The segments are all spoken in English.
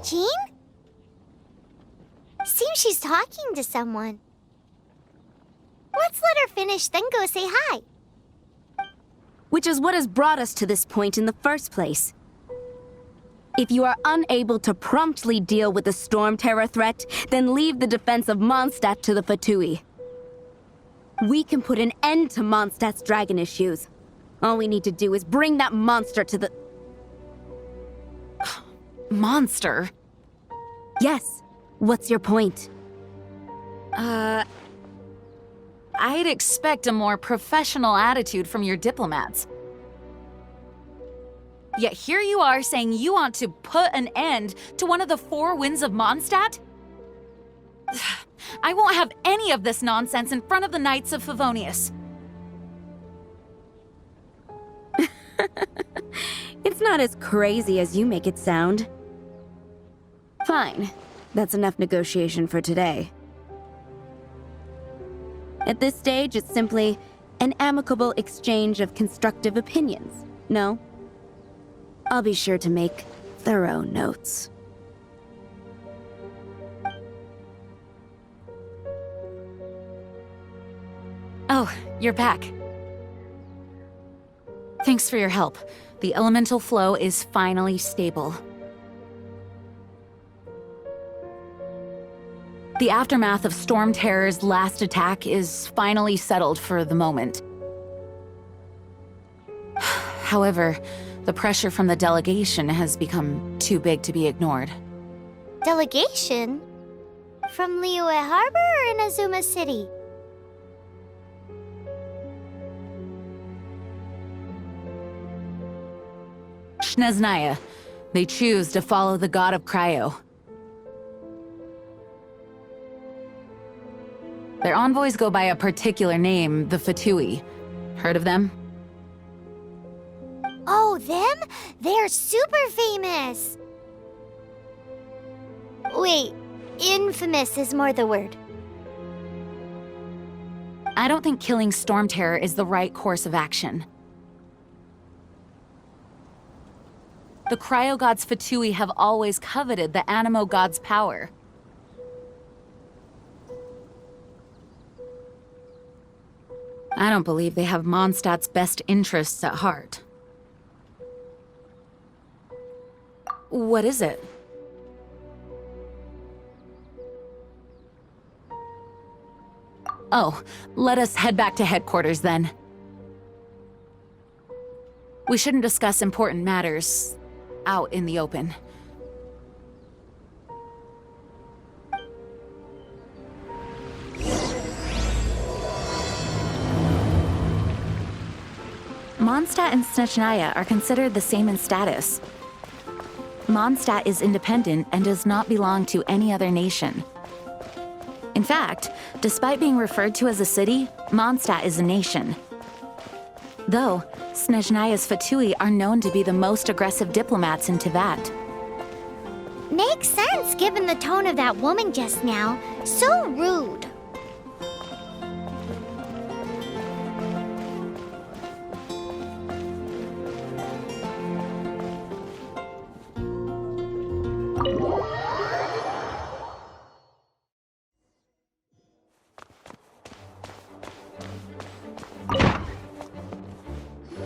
Jean? Seems she's talking to someone. Let's let her finish, then go say hi. Which is what has brought us to this point in the first place. If you are unable to promptly deal with the Storm Terror threat, then leave the defense of Mondstadt to the Fatui. We can put an end to Mondstadt's dragon issues. All we need to do is bring that monster to the... Monster? Yes. What's your point? I'd expect a more professional attitude from your diplomats. Yet here you are saying you want to put an end to one of the four winds of Mondstadt? I won't have any of this nonsense in front of the Knights of Favonius. It's not as crazy as you make it sound. Fine. That's enough negotiation for today. At this stage, it's simply an amicable exchange of constructive opinions, no? I'll be sure to make thorough notes. Oh, you're back. Thanks for your help. The elemental flow is finally stable. The aftermath of Storm Terror's last attack is finally settled for the moment. However, the pressure from the delegation has become too big to be ignored. Delegation? From Liyue Harbor or Inazuma City? Snezhnaya. They choose to follow the god of Cryo. Their envoys go by a particular name, the Fatui. Heard of them? Oh, them? They're super famous! Wait, infamous is more the word. I don't think killing Storm Terror is the right course of action. The Cryo God's Fatui have always coveted the Animo God's power. I don't believe they have Mondstadt's best interests at heart. What is it? Oh, let us head back to headquarters then. We shouldn't discuss important matters out in the open. Mondstadt and Snezhnaya are considered the same in status. Mondstadt is independent and does not belong to any other nation. In fact, despite being referred to as a city, Mondstadt is a nation. Though, Snezhnaya's Fatui are known to be the most aggressive diplomats in Teyvat. Makes sense given the tone of that woman just now. So rude.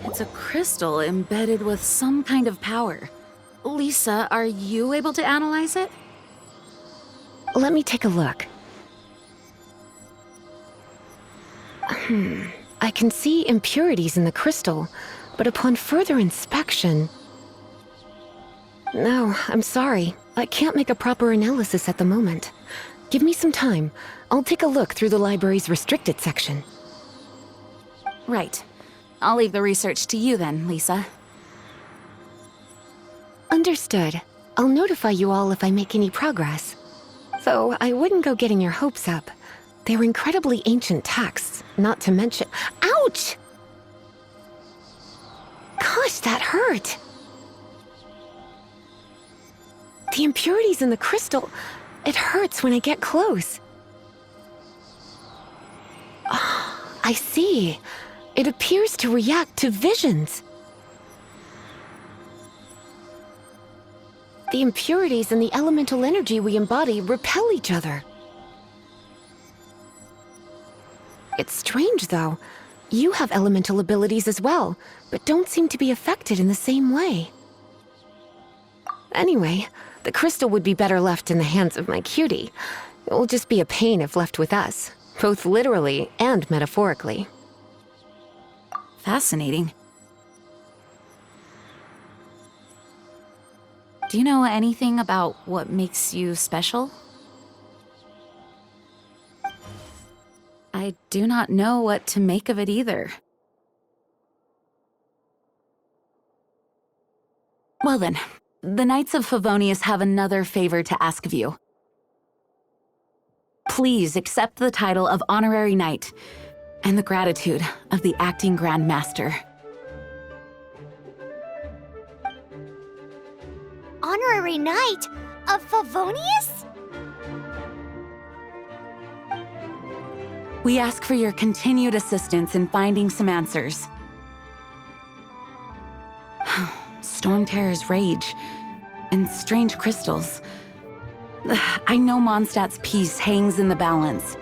It's a crystal embedded with some kind of power. Lisa, are you able to analyze it? Let me take a look. I can see impurities in the crystal, but upon further inspection... No, I'm sorry. I can't make a proper analysis at the moment. Give me some time. I'll take a look through the library's restricted section. Right. I'll leave the research to you then, Lisa. Understood. I'll notify you all if I make any progress. Though I wouldn't go getting your hopes up. They're incredibly ancient texts, not to mention— Ouch! Gosh, that hurt! The impurities in the crystal, it hurts when I get close. Ah, I see. It appears to react to visions. The impurities and the elemental energy we embody repel each other. It's strange, though. You have elemental abilities as well, but don't seem to be affected in the same way. Anyway, the crystal would be better left in the hands of my cutie. It will just be a pain if left with us, both literally and metaphorically. Fascinating. Do you know anything about what makes you special? I do not know what to make of it either. Well then, the Knights of Favonius have another favor to ask of you. Please accept the title of Honorary Knight and the gratitude of the Acting Grand Master. Honorary Knight of Favonius? We ask for your continued assistance in finding some answers. Storm Terror's rage and strange crystals. I know Mondstadt's peace hangs in the balance.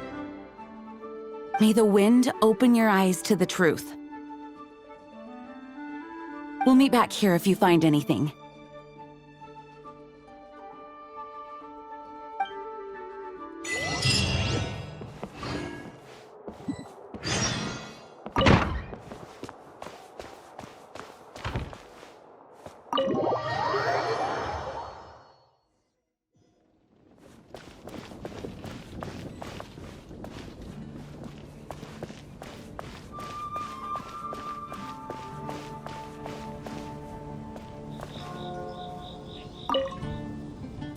May the wind open your eyes to the truth. We'll meet back here if you find anything.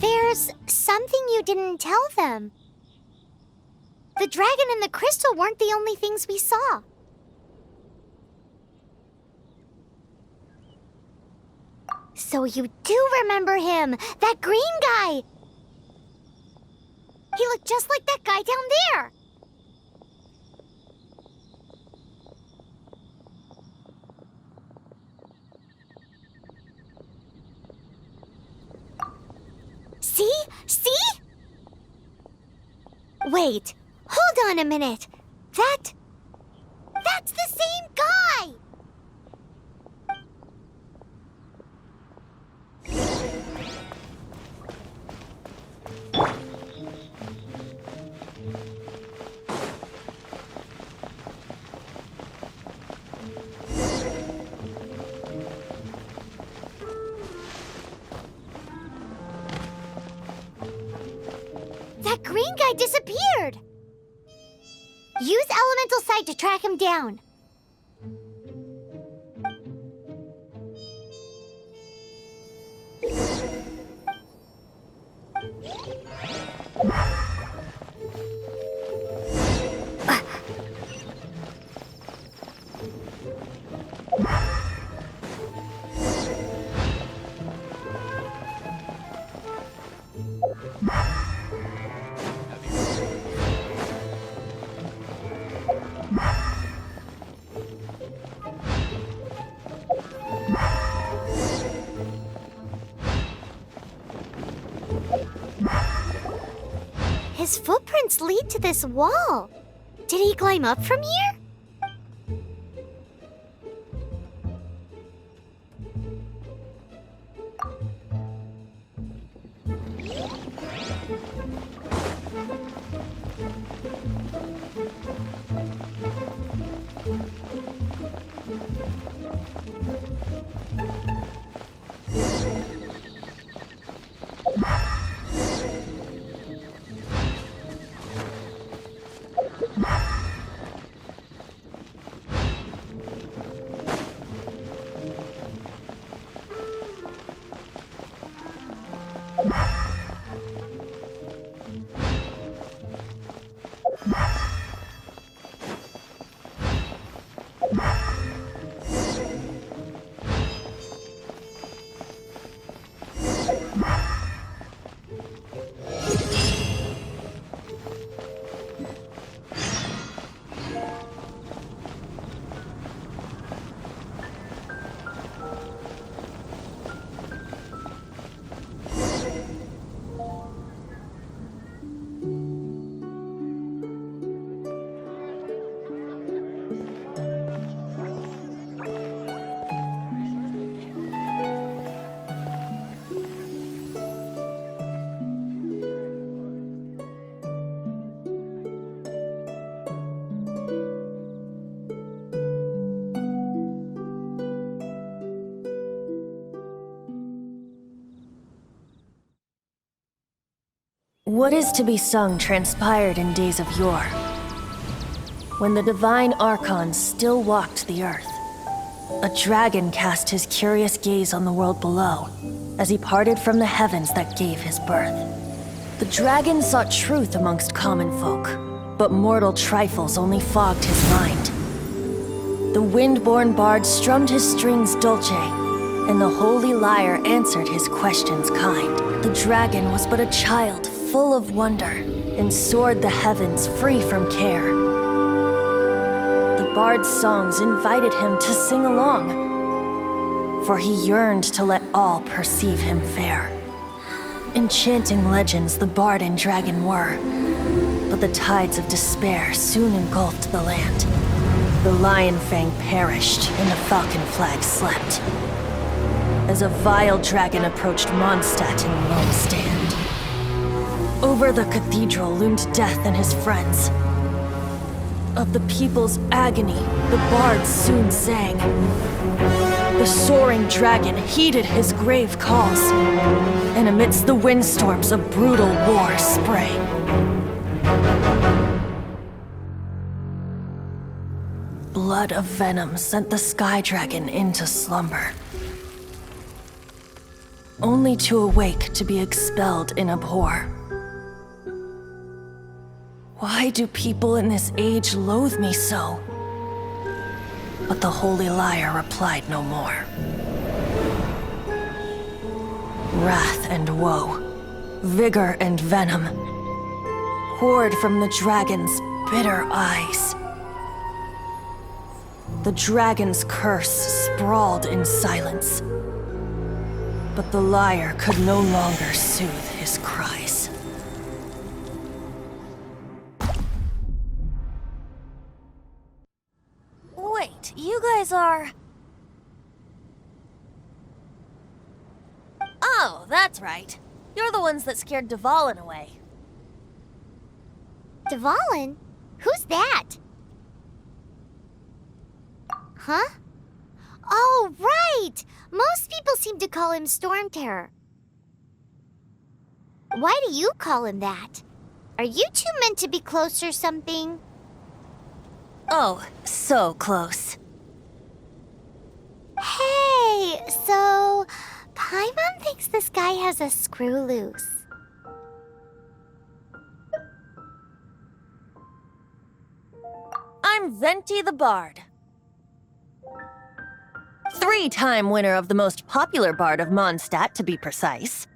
There's something you didn't tell them. The dragon and the crystal weren't the only things we saw. So you do remember him, that green guy! He looked just like that guy down there! See? See? Wait, hold on a minute. That's the same guy! That green guy disappeared! Use elemental sight to track him down. His footprints lead to this wall. Did he climb up from here? What is to be sung transpired in days of yore, when the divine Archon still walked the earth. A dragon cast his curious gaze on the world below, as he parted from the heavens that gave his birth. The dragon sought truth amongst common folk, but mortal trifles only fogged his mind. The wind-born bard strummed his strings dulce, and the holy lyre answered his questions kind. The dragon was but a child full of wonder, and soared the heavens free from care. The bard's songs invited him to sing along, for he yearned to let all perceive him fair. Enchanting legends the bard and dragon were, but the tides of despair soon engulfed the land. The lion fang perished, and the falcon flag slept, as a vile dragon approached Mondstadt in lone stand. Over the cathedral loomed Death and his friends. Of the people's agony, the bards soon sang. The soaring dragon heeded his grave calls, and amidst the windstorms a brutal war sprang. Blood of venom sent the sky dragon into slumber, only to awake to be expelled in abhor. Why do people in this age loathe me so? But the holy lyre replied no more. Wrath and woe, vigor and venom, poured from the dragon's bitter eyes. The dragon's curse sprawled in silence, but the lyre could no longer soothe his cries. Wait, you guys are... Oh, that's right. You're the ones that scared Dvalin away. Dvalin? Who's that? Huh? Oh, right! Most people seem to call him Storm Terror. Why do you call him that? Are you two meant to be close or something? Oh, so close. Hey, so Paimon thinks this guy has a screw loose. I'm Venti the Bard. 3-time winner of the most popular bard of Mondstadt, to be precise.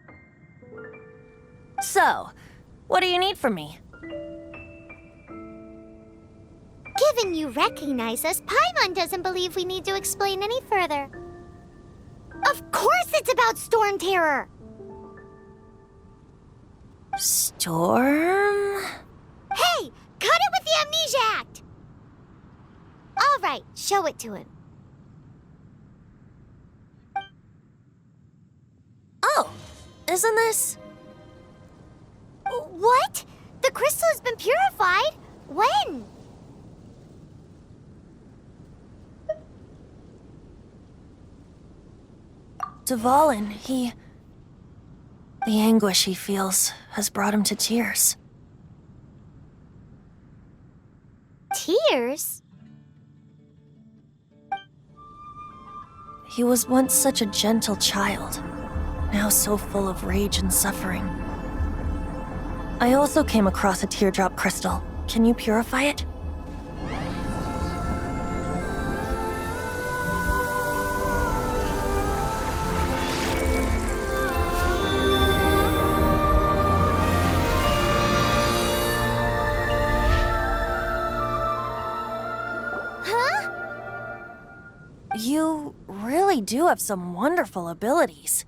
So, what do you need from me? Given you recognize us, Paimon doesn't believe we need to explain any further. Of course it's about Storm Terror! Storm? Hey! Cut it with the Amnesia Act! Alright, show it to him. Oh, isn't this... What? The crystal has been purified? When? Dvalin, the anguish he feels has brought him to tears. Tears? He was once such a gentle child, now so full of rage and suffering. I also came across a teardrop crystal. Can you purify it? You really do have some wonderful abilities.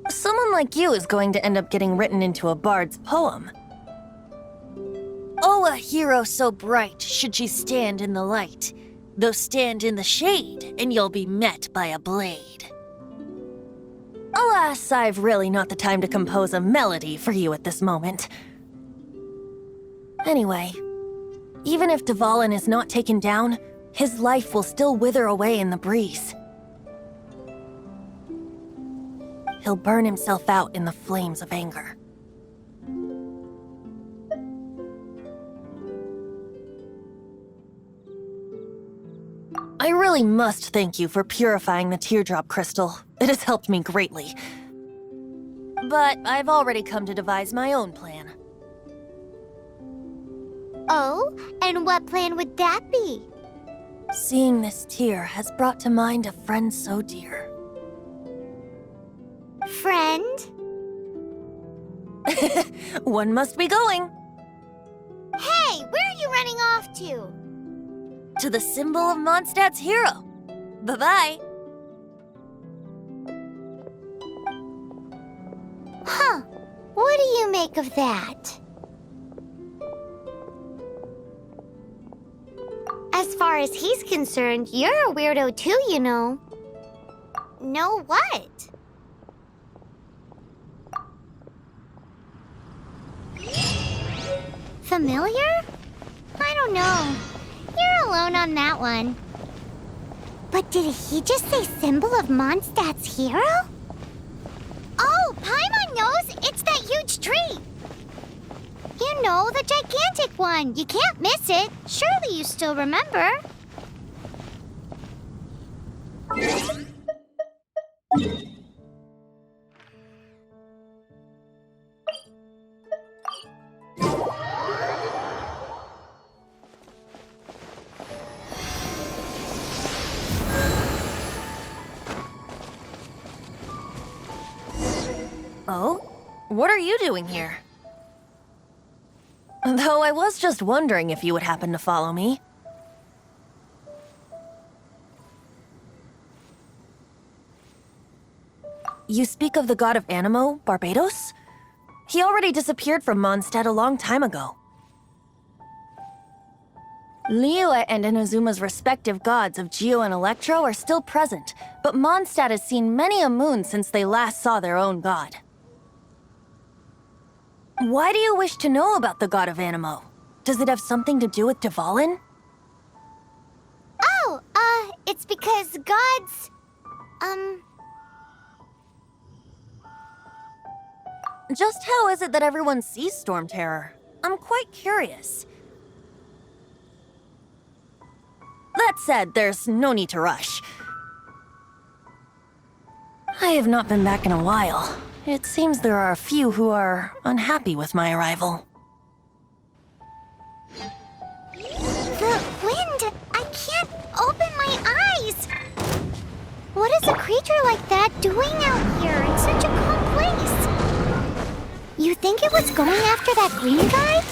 Someone like you is going to end up getting written into a bard's poem. Oh, a hero so bright should she stand in the light, though stand in the shade, and you'll be met by a blade. Alas, I've really not the time to compose a melody for you at this moment. Anyway, even if Dvalin is not taken down, his life will still wither away in the breeze. He'll burn himself out in the flames of anger. really must thank you for purifying the teardrop crystal. It has helped me greatly. But I've already come to devise my own plan. Oh, and what plan would that be? Seeing this tear has brought to mind a friend so dear. Friend? One must be going. Hey, where are you running off to? To the symbol of Mondstadt's hero. Bye-bye. Huh. What do you make of that? As far as he's concerned, you're a weirdo too, you know. Know what? Familiar? I don't know. You're alone on that one. But did he just say symbol of Mondstadt's hero? Oh, Paimon knows! It's that huge tree! You know, the gigantic one. You can't miss it. Surely you still remember. Oh? What are you doing here? Though I was just wondering if you would happen to follow me. You speak of the god of Animo, Barbados? He already disappeared from Mondstadt a long time ago. Liyue and Inazuma's respective gods of Geo and Electro are still present, but Mondstadt has seen many a moon since they last saw their own god. Why do you wish to know about the god of Animo? Does it have something to do with Dvalin? Oh, it's because gods... Just how is it that everyone sees Storm Terror? I'm quite curious. That said, there's no need to rush. I have not been back in a while. It seems there are a few who are unhappy with my arrival. The wind! I can't open my eyes! What is a creature like that doing out here in such a calm place? You think it was going after that green guy?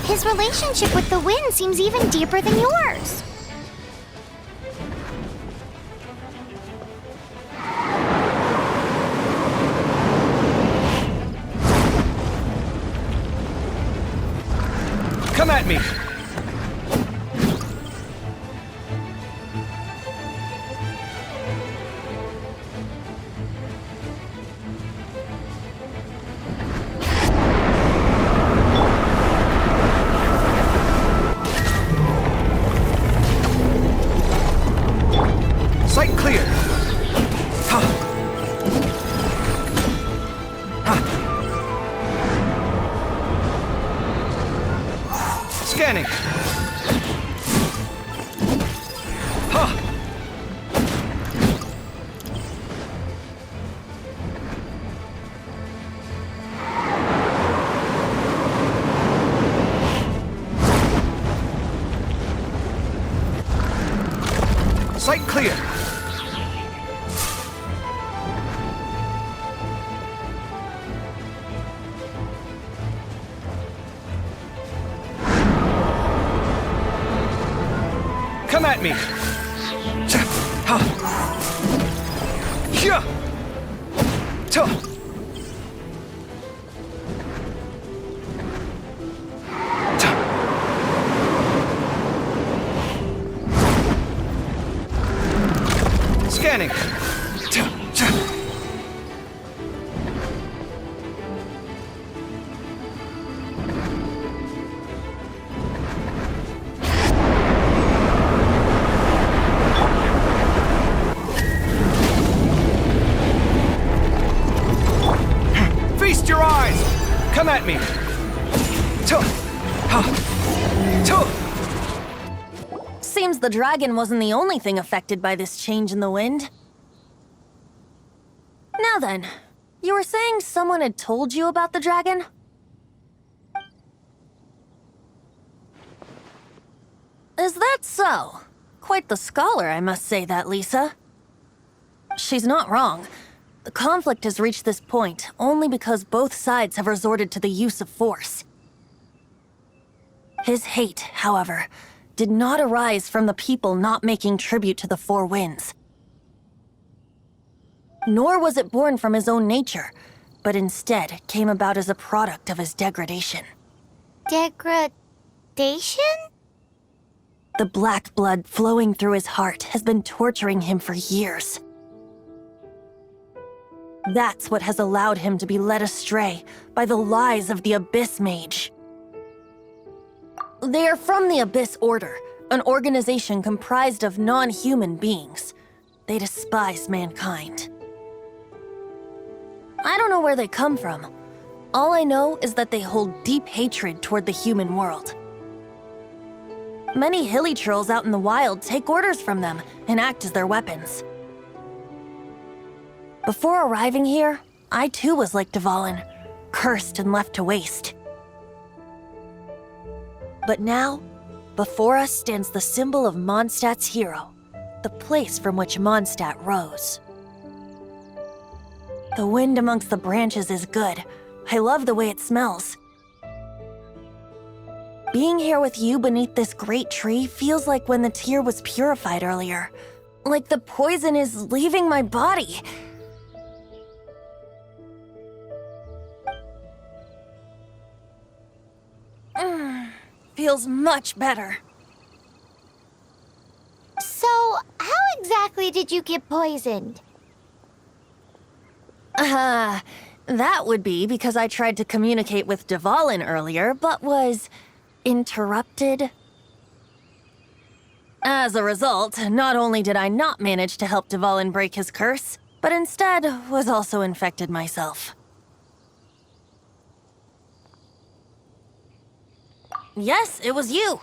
His relationship with the wind seems even deeper than yours. Come at me! Sight clear! Ha! Ha! Scanning! Ha! Sight clear! Come at me! Ha! Yeah! Ta! Ta! Scanning! Ta! Ta! Feast your eyes! Come at me! Ta! Ha! Ta! seems the dragon wasn't the only thing affected by this change in the wind. Now then, you were saying someone had told you about the dragon? Is that so? Quite the scholar, I must say that, Lisa. She's not wrong. The conflict has reached this point only because both sides have resorted to the use of force. His hate, however, did not arise from the people not making tribute to the Four Winds. Nor was it born from his own nature, but instead came about as a product of his degradation. Degradation? The black blood flowing through his heart has been torturing him for years. That's what has allowed him to be led astray by the lies of the Abyss Mage. They are from the Abyss Order, an organization comprised of non-human beings. They despise mankind. I don't know where they come from. All I know is that they hold deep hatred toward the human world. Many hilly trolls out in the wild take orders from them and act as their weapons. Before arriving here, I too was like Dvalin, cursed and left to waste. But now, before us stands the symbol of Mondstadt's hero, the place from which Mondstadt rose. The wind amongst the branches is good. I love the way it smells. Being here with you beneath this great tree feels like when the tear was purified earlier. Like the poison is leaving my body. Feels much better. So, how exactly did you get poisoned? That would be because I tried to communicate with Dvalin earlier, but was interrupted. As a result, not only did I not manage to help Dvalin break his curse, but instead was also infected myself. Yes, it was you.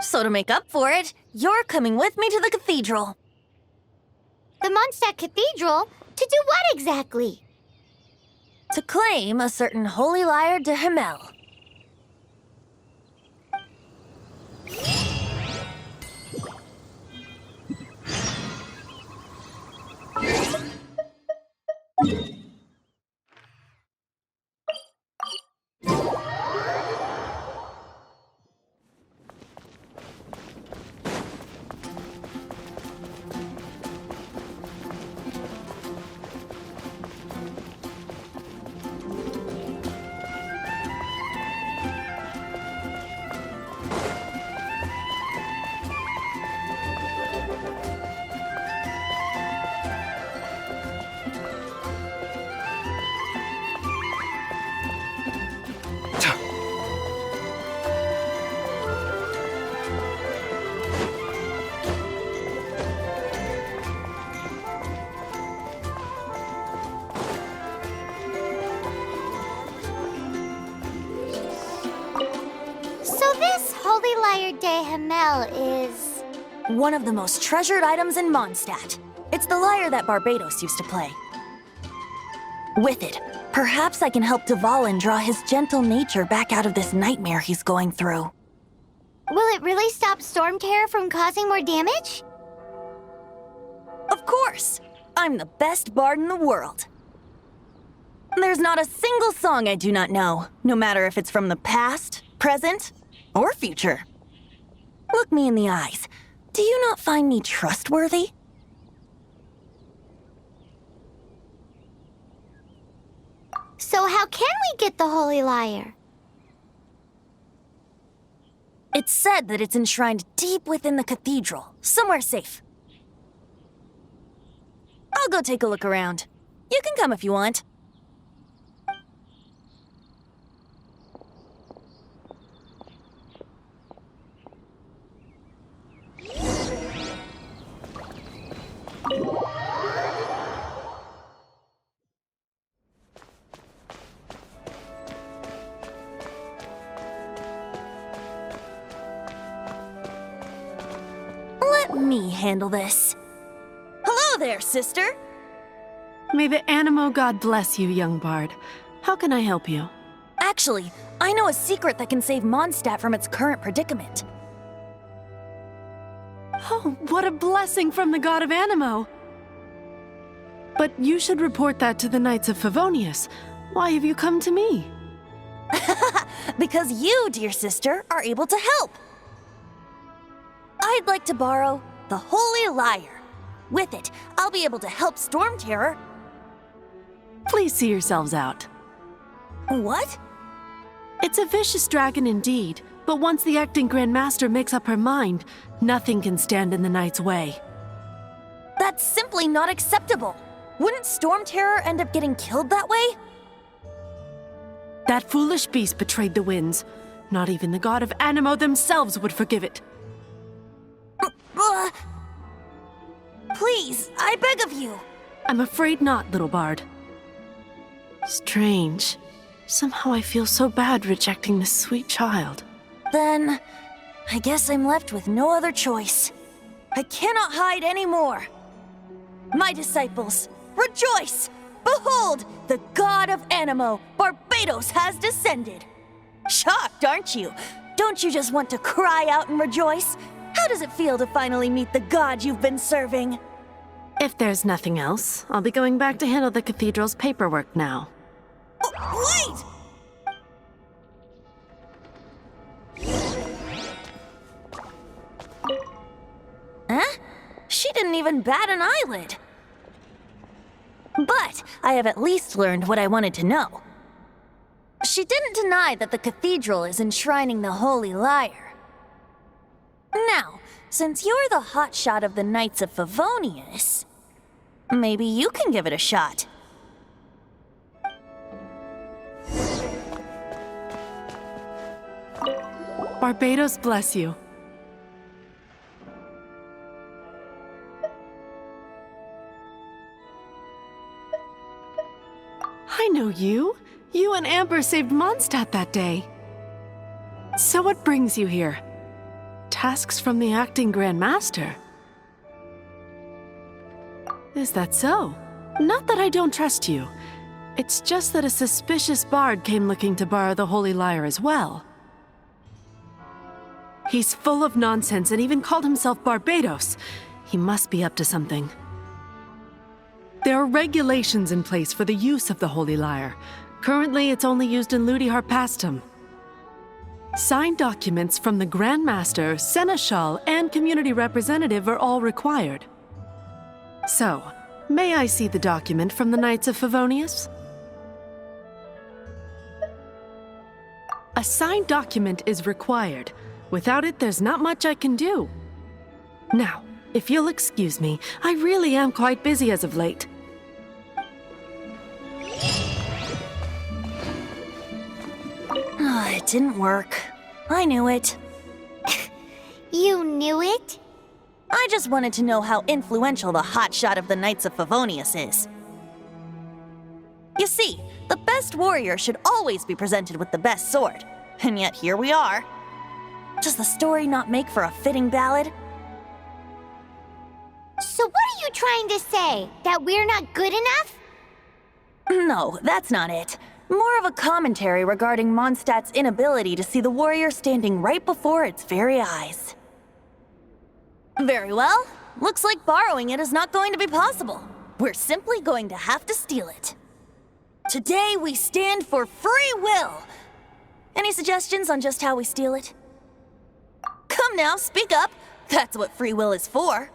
So to make up for it, you're coming with me to the cathedral. The Mondstadt Cathedral? To do what exactly? To claim a certain holy lyre de Himmel. De Himmel is... one of the most treasured items in Mondstadt. It's the lyre that Barbados used to play. With it, perhaps I can help Dvalin draw his gentle nature back out of this nightmare he's going through. Will it really stop Storm Terror from causing more damage? Of course! I'm the best bard in the world. There's not a single song I do not know, no matter if it's from the past, present, or future. Look me in the eyes. Do you not find me trustworthy? So how can we get the Holy Lyre? It's said that it's enshrined deep within the cathedral, somewhere safe. I'll go take a look around. You can come if you want. Let me handle this. Hello there, sister! May the Animo god bless you, young bard. How can I help you? Actually, I know a secret that can save Mondstadt from its current predicament. Oh, what a blessing from the god of Animo! But you should report that to the Knights of Favonius. Why have you come to me? Because you, dear sister, are able to help. I'd like to borrow the Holy Lyre. With it, I'll be able to help Storm Terror. Please see yourselves out. What? It's a vicious dragon indeed, but once the acting Grand Master makes up her mind, nothing can stand in the Knight's way. That's simply not acceptable. Wouldn't Storm Terror end up getting killed that way? That foolish beast betrayed the winds. Not even the god of Animo themselves would forgive it. Please, I beg of you. I'm afraid not, little bard. Strange. Somehow I feel so bad rejecting this sweet child. Then, I guess I'm left with no other choice. I cannot hide anymore. My disciples, rejoice! Behold, the god of Animo, Barbados, has descended. Shocked, aren't you? Don't you just want to cry out and rejoice? How does it feel to finally meet the god you've been serving? If there's nothing else, I'll be going back to handle the cathedral's paperwork now. Wait! Huh? She didn't even bat an eyelid. But I have at least learned what I wanted to know. She didn't deny that the cathedral is enshrining the Holy Lyre. Now, since you're the hotshot of the Knights of Favonius, maybe you can give it a shot. Barbados bless you. I know you. You and Amber saved Mondstadt that day. So what brings you here? Tasks from the acting Grand Master? Is that so? Not that I don't trust you. It's just that a suspicious bard came looking to borrow the Holy Lyre as well. He's full of nonsense and even called himself Barbados. He must be up to something. There are regulations in place for the use of the Holy Lyre. Currently, it's only used in Ludi Harpastum. Signed documents from the Grand Master, Seneschal, and Community Representative are all required. So, may I see the document from the Knights of Favonius? A signed document is required. Without it, there's not much I can do. Now, if you'll excuse me, I really am quite busy as of late. It didn't work. I knew it. You knew it? I just wanted to know how influential the hotshot of the Knights of Favonius is. You see, the best warrior should always be presented with the best sword. And yet here we are. Does the story not make for a fitting ballad? So what are you trying to say? That we're not good enough? No, that's not it. More of a commentary regarding Mondstadt's inability to see the warrior standing right before its very eyes. Very well. Looks like borrowing it is not going to be possible. We're simply going to have to steal it. Today we stand for free will. Any suggestions on just how we steal it? Come now, speak up. That's what free will is for.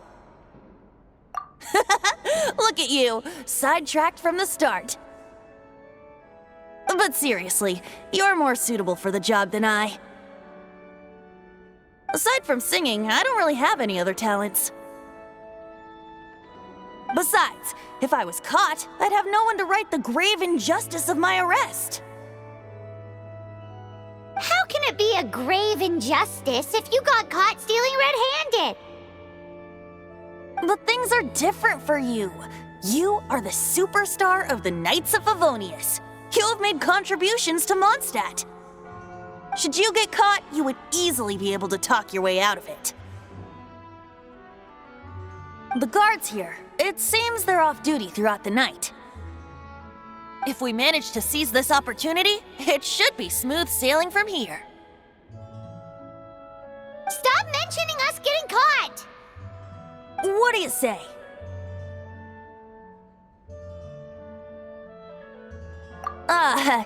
Look at you, sidetracked from the start. But seriously, you're more suitable for the job than I. Aside from singing, I don't really have any other talents. Besides, if I was caught, I'd have no one to right the grave injustice of my arrest. How can it be a grave injustice if you got caught stealing red-handed? But things are different for you. You are the superstar of the Knights of Favonius. You have made contributions to Mondstadt. Should you get caught, you would easily be able to talk your way out of it. The guards here. It seems they're off duty throughout the night. If we manage to seize this opportunity, it should be smooth sailing from here. Stop mentioning us getting caught! What do you say?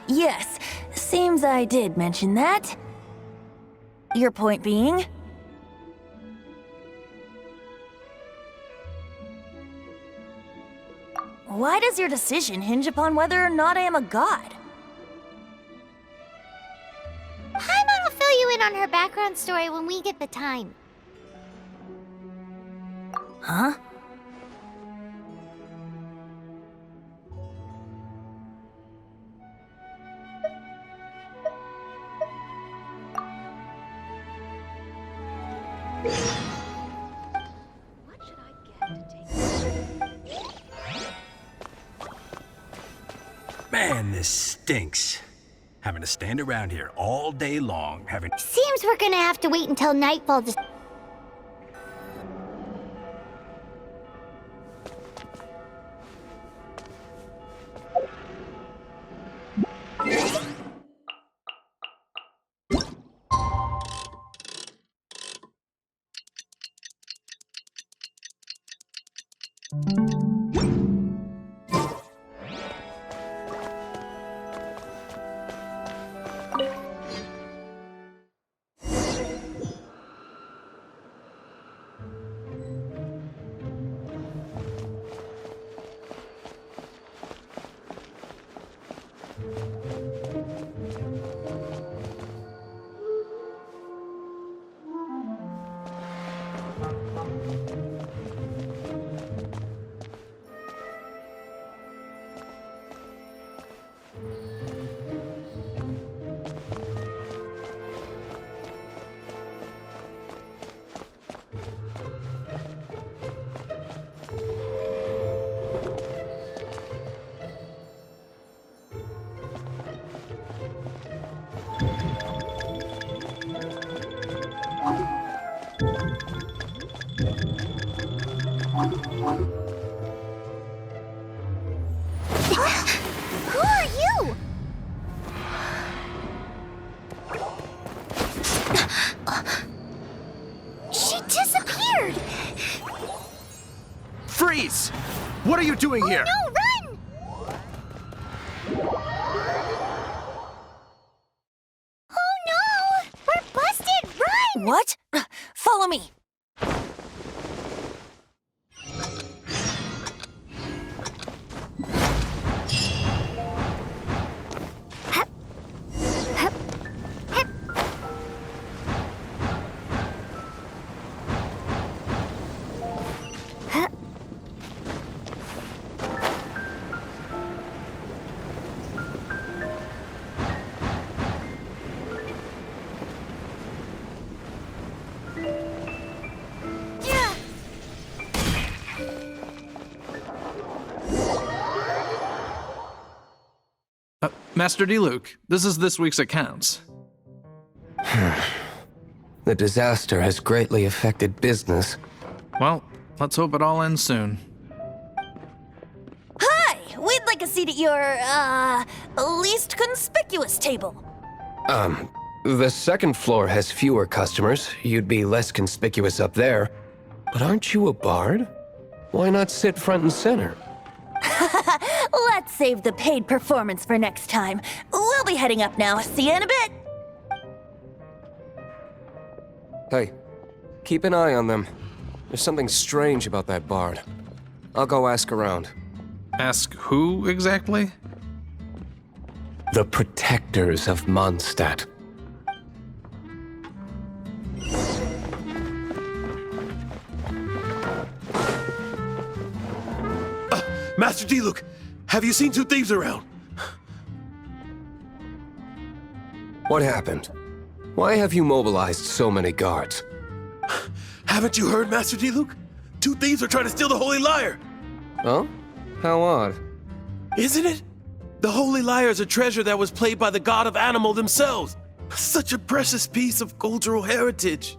Yes. Seems I did mention that. Your point being? Why does your decision hinge upon whether or not I am a god? Paimon will fill you in on her background story when we get the time. Huh? Man, this stinks. Having to stand around here all day long, having... Seems we're gonna have to wait until nightfall to... Who are you? She disappeared! Freeze! What are you doing here? No, run! Oh no! We're busted! Run! What? Follow me. Master D-Luke, this is this week's accounts. The disaster has greatly affected business. Well, let's hope it all ends soon. Hi! We'd like a seat at your, least conspicuous table. The second floor has fewer customers. You'd be less conspicuous up there. But aren't you a bard? Why not sit front and center? Let's save the paid performance for next time. We'll be heading up now. See you in a bit. Hey, keep an eye on them. There's something strange about that bard. I'll go ask around. Ask who exactly? The protectors of Mondstadt. Master D-Luke, have you seen two thieves around? What happened? Why have you mobilized so many guards? Haven't you heard, Master D-Luke? Two thieves are trying to steal the Holy Lyre. Oh? How odd. Isn't it? The Holy Lyre is a treasure that was played by the god of animal themselves. Such a precious piece of cultural heritage.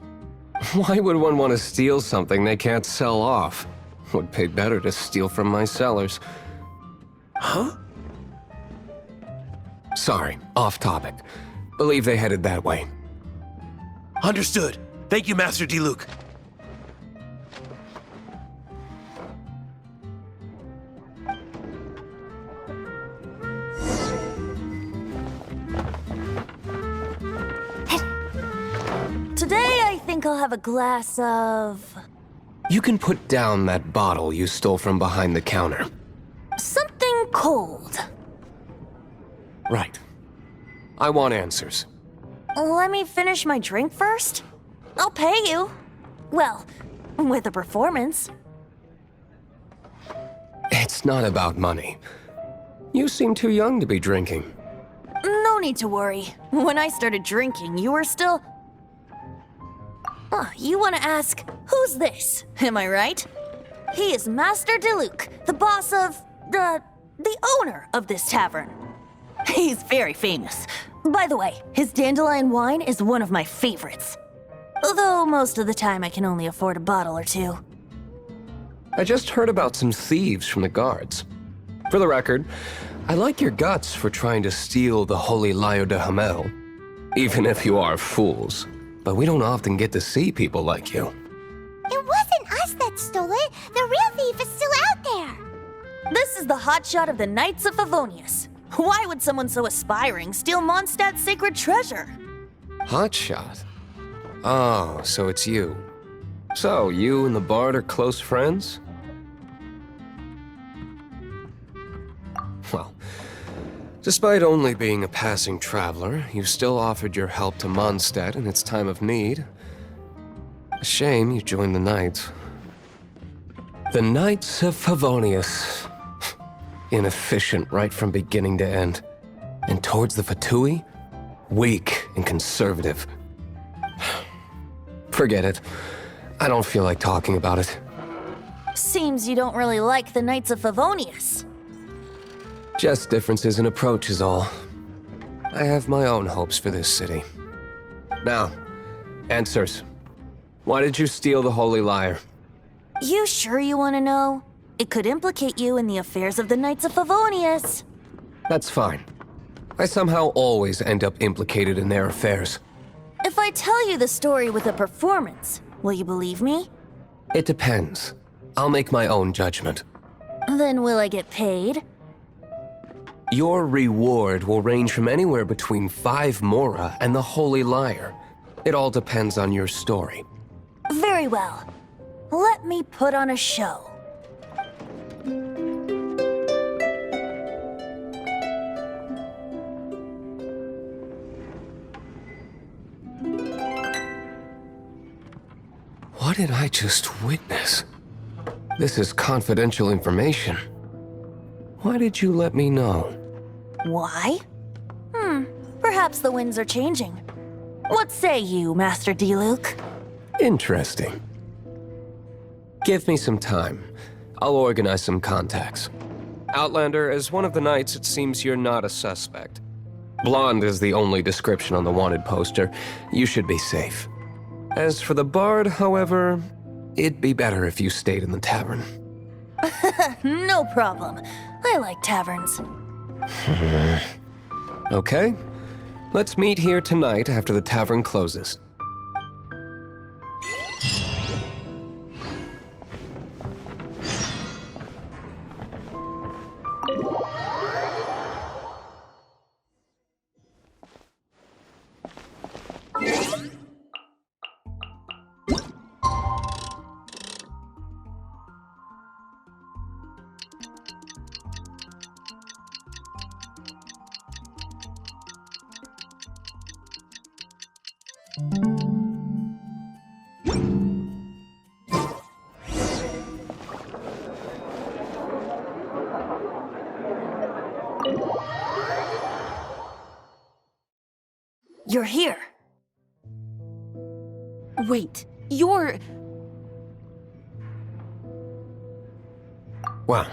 Why would one want to steal something they can't sell off? Would pay better to steal from my sellers. Huh? Sorry, off topic. Believe they headed that way. Understood. Thank you, Master Diluc. Today, I think I'll have a glass of... You can put down that bottle you stole from behind the counter. something cold. Right. I want answers. Let me finish my drink first. I'll pay you. Well, with a performance. It's not about money. You seem too young to be drinking. No need to worry. When I started drinking, you were still... Oh, you want to ask, who's this? Am I right? He is Master Diluc, the boss of... the owner of this tavern. He's very famous. By the way, his dandelion wine is one of my favorites. Although most of the time I can only afford a bottle or two. I just heard about some thieves from the guards. For the record, I like your guts for trying to steal the Holy Lyre de Hamel. Even if you are fools. But we don't often get to see people like you. It wasn't us that stole it. The real thief is still out there. This is the hotshot of the Knights of Favonius. Why would someone so aspiring steal Mondstadt's sacred treasure? Hotshot? Oh, so it's you. So, you and the Bard are close friends? Well, despite only being a passing traveler, you still offered your help to Mondstadt in its time of need. A shame you joined the Knights. The Knights of Favonius. Inefficient right from beginning to end. And towards the Fatui, weak and conservative. Forget it. I don't feel like talking about it. Seems you don't really like the Knights of Favonius. Just differences in approach is all. I have my own hopes for this city. Now, answers. Why did you steal the Holy Lyre? You sure you want to know? It could implicate you in the affairs of the Knights of Favonius. That's fine. I somehow always end up implicated in their affairs. If I tell you the story with a performance, will you believe me? It depends. I'll make my own judgment. Then will I get paid? Your reward will range from anywhere between 5 mora and the Holy Lyre. It all depends on your story. Very well. Let me put on a show. What did I just witness? This is confidential information. Why did you let me know? Why? Perhaps the winds are changing. What say you, Master Diluc? Interesting. Give me some time. I'll organize some contacts. Outlander, as one of the knights, it seems you're not a suspect. Blonde is the only description on the wanted poster. You should be safe. As for the Bard, however, it'd be better if you stayed in the tavern. No problem. I like taverns. Okay. Let's meet here tonight after the tavern closes. You're here. Wait, you're... Well,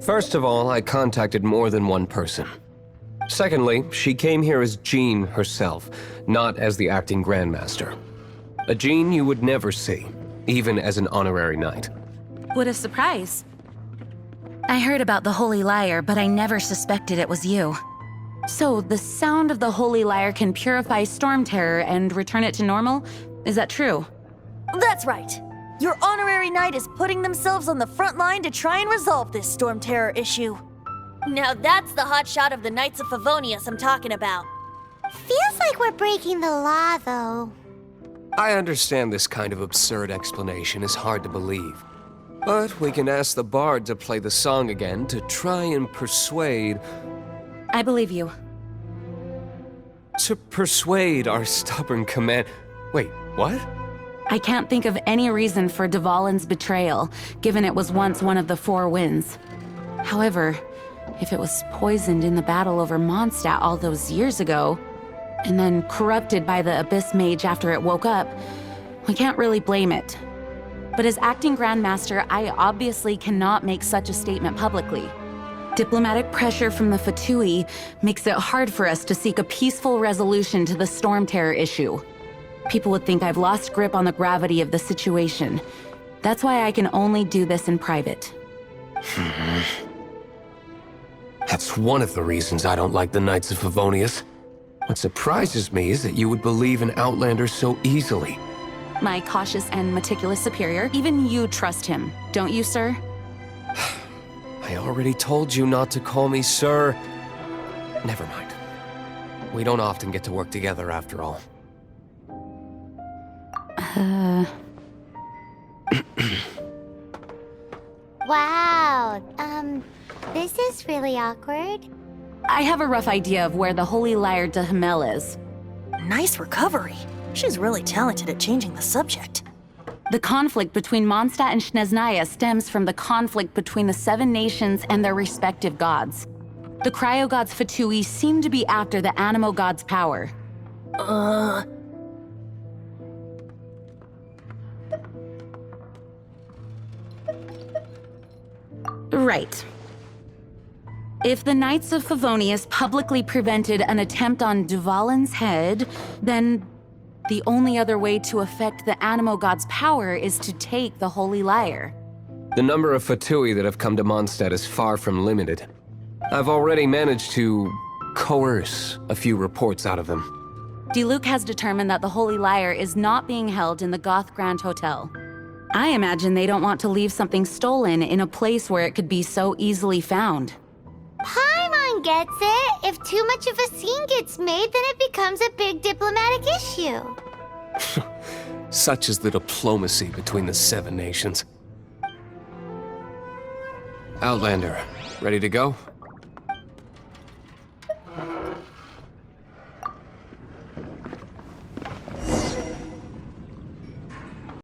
first of all, I contacted more than one person. Secondly, she came here as Jean herself, not as the acting Grandmaster. A Jean you would never see, even as an honorary knight. What a surprise. I heard about the Holy Lyre, but I never suspected it was you. So, the sound of the Holy Lyre can purify Storm Terror and return it to normal? Is that true? That's right. Your honorary knight is putting themselves on the front line to try and resolve this Storm Terror issue. Now that's the hotshot of the Knights of Favonius I'm talking about. Feels like we're breaking the law, though. I understand this kind of absurd explanation is hard to believe. But we can ask the bard to play the song again to try and persuade... I believe you. To persuade our stubborn command... Wait, what? I can't think of any reason for Dvalin's betrayal, given it was once one of the Four Winds. However, if it was poisoned in the battle over Mondstadt all those years ago, and then corrupted by the Abyss Mage after it woke up, we can't really blame it. But as acting Grandmaster, I obviously cannot make such a statement publicly. Diplomatic pressure from the Fatui makes it hard for us to seek a peaceful resolution to the Storm Terror issue. People would think I've lost grip on the gravity of the situation. That's why I can only do this in private. That's one of the reasons I don't like the Knights of Favonius. What surprises me is that you would believe in Outlander so easily. My cautious and meticulous superior, even you trust him, don't you, sir? I already told you not to call me sir. Never mind. We don't often get to work together after all. Wow, this is really awkward. I have a rough idea of where the Holy Lyre de Himmel is. Nice recovery. She's really talented at changing the subject. The conflict between Mondstadt and Snezhnaya stems from the conflict between the Seven Nations and their respective gods. The cryo-gods Fatui seem to be after the Animo god's power. Right. If the Knights of Favonius publicly prevented an attempt on Dvalin's head, then the only other way to affect the Animo god's power is to take the Holy Lyre. The number of Fatui that have come to Mondstadt is far from limited. I've already managed to coerce a few reports out of them. Diluc has determined that the Holy Lyre is not being held in the Goth Grand Hotel. I imagine they don't want to leave something stolen in a place where it could be so easily found. Paimon gets it. If too much of a scene gets made, then it becomes a big diplomatic issue. Such is the diplomacy between the Seven Nations. Outlander, ready to go?